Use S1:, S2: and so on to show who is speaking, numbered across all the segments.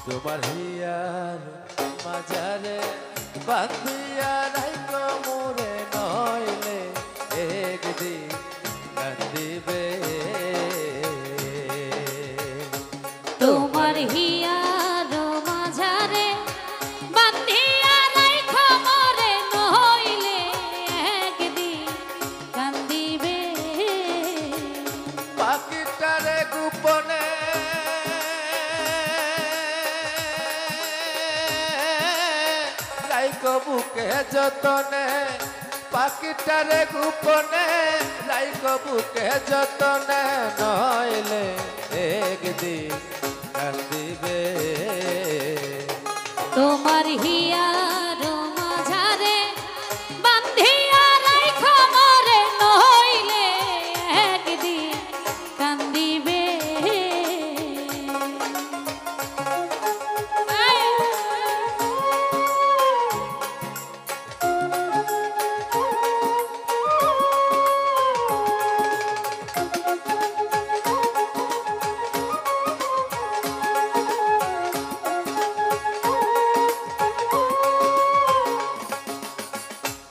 S1: তোমার হিয়ার মাঝারে বাঁধিয়া রাইখো মোরে নইলে একদিন কাঁদিবে
S2: তোমার হিয়ার মাঝারে বাঁধিয়া রাইখো মোরে নইলে একদিন কান্দিবে
S1: পাখিটারে গোপনে রাইখো বুকে যতনে পাখিটারে গোপনে রাইখো বুকে যতনে নইলে একদিন কান্দিবে
S2: তোমার হিয়ার মাঝারে বাঁধিয়া রাইখো মোরে নইলে একদিন কান্দিবে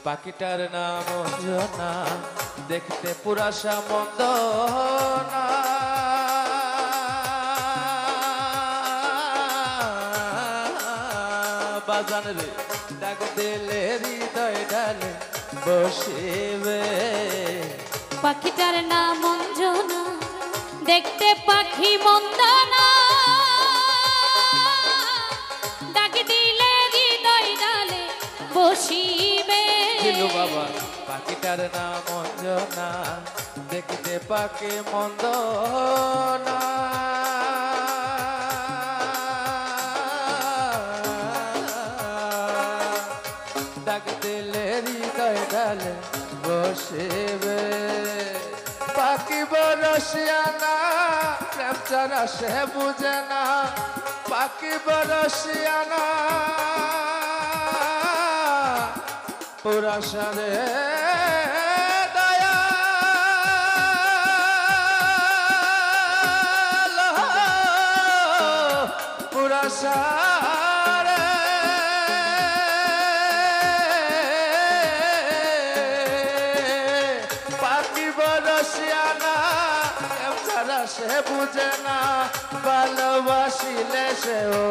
S1: পাখিটার নাম অঞ্জনা দেখতে পুরা সামন্দনা বাজান রে ডাক দিলে হৃদয় ডালে বসিবে
S2: পাখিটার নাম অঞ্জনা দেখতে পাখি মন্দনা ডাক দিলে হৃদয় ডালে বসিবে
S1: জিলু বাবা পাখিটার নাম অঞ্জনা দেখতে পাখি মন্দনা ডাক দিলে হৃদয় ডালে বসিবে পাখি বরসিয়ানা প্রেম ছাড়া সে বুঝে না পাখি বরসিয়ানা পুরা সারে দয়াল পুরা সারে পাখি বরসিয়ানা কেউ ছাড়া সে বুঝে না ভালোবাসিলে সেও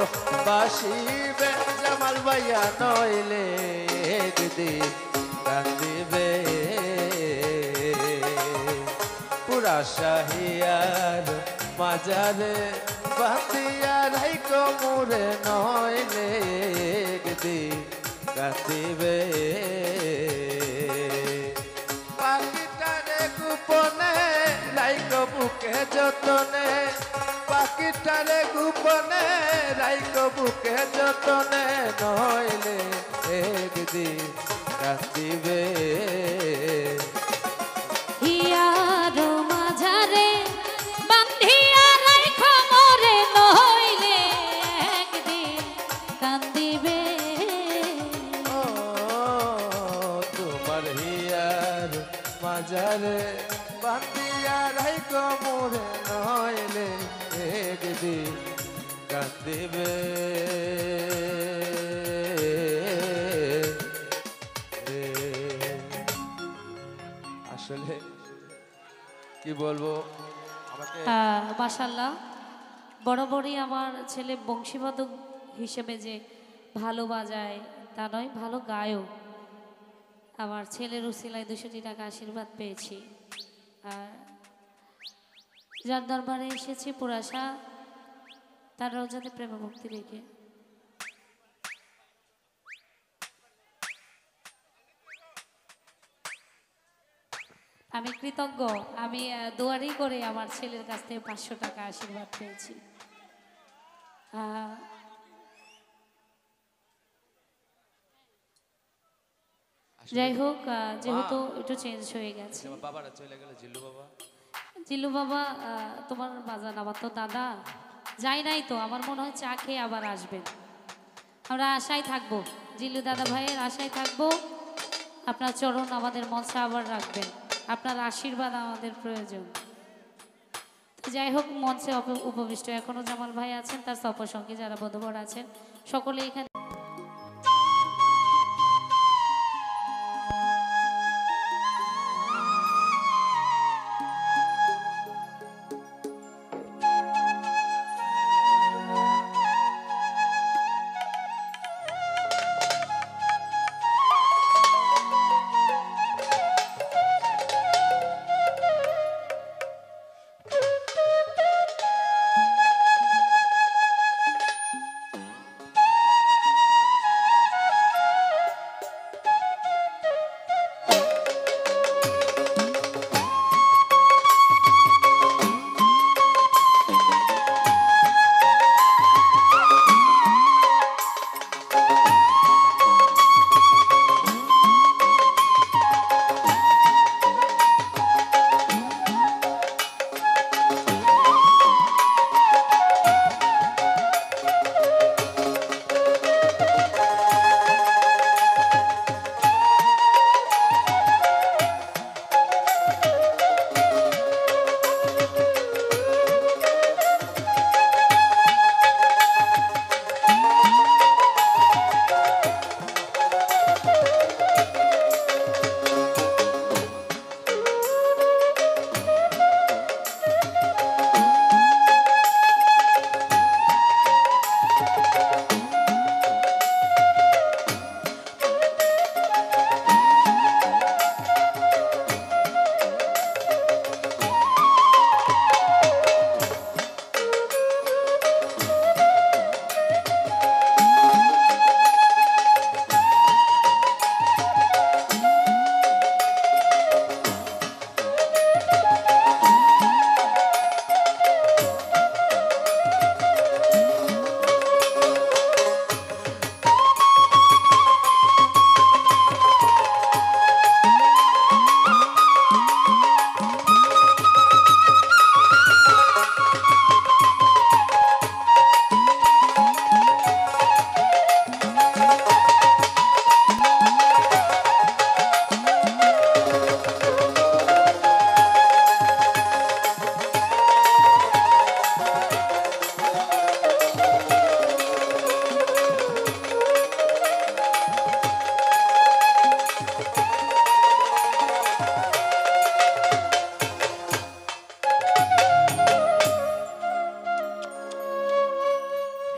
S1: বাসিবে জামাল ভাইয়া নইলে একদিন কান্দিবে পুরা শাহিয়ার মাঝারে বাঁধিয়া রাইখো মোরে নইলে একদিন কান্দিবে পাখিটারে গোপনে রাইখো বুকে যতনে পাখিটারে গোপনে রাইখো বুকে যতনে নইলে একদিন কাঁদিবে
S2: হিয়ার মাঝারে বাঁধিয়া রাইখো মোরে নইলে একদিন কান্দিবে
S1: ও তোমার হিয়ার মাঝারে বাঁধিয়া রাইখো মোরে নইলে একদিন কাঁদিবে আসলে কি বলবো আমাকে
S2: মাশাআল্লাহ বরাবরই আমার ছেলে বংশীবাদক হিসেবে যে ভালো বাজায় তা নয়, ভালো গায়ক। আমার ছেলের উসিলায় 200 টাকা আশীর্বাদ পেয়েছি। আর যার দরবারে এসেছি পুরাশা তার রোজাতে প্রেম ভক্তি রেখে আমি কৃতজ্ঞ। আমি দোয়ারি করে আমার ছেলের কাছ থেকে 500 টাকা আশীর্বাদ পেয়েছি। যাই হোক, যেহেতু একটু চেঞ্জ হয়ে গেছে।
S1: বাবারা চলে গেল জিল্লু বাবা।
S2: জিল্লু বাবা তোমার বাজান আমার তো দাদা যাই নাই তো, আমার মনে হয় চা খেয়ে আবার আসবেন। আমরা আশায় থাকবো, জিল্লু দাদা ভাইয়ের আশায় থাকবো। আপনার চরণ আমাদের মঞ্চে আবার রাখবেন, আপনার আশীর্বাদ আমাদের প্রয়োজন। যাই হোক, মঞ্চে উপবিষ্ট এখনো জামাল ভাই আছেন, তার সপসঙ্গী যারা বধূবর আছেন সকলে এখানে।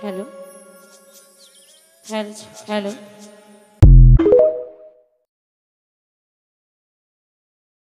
S2: Hello hello hello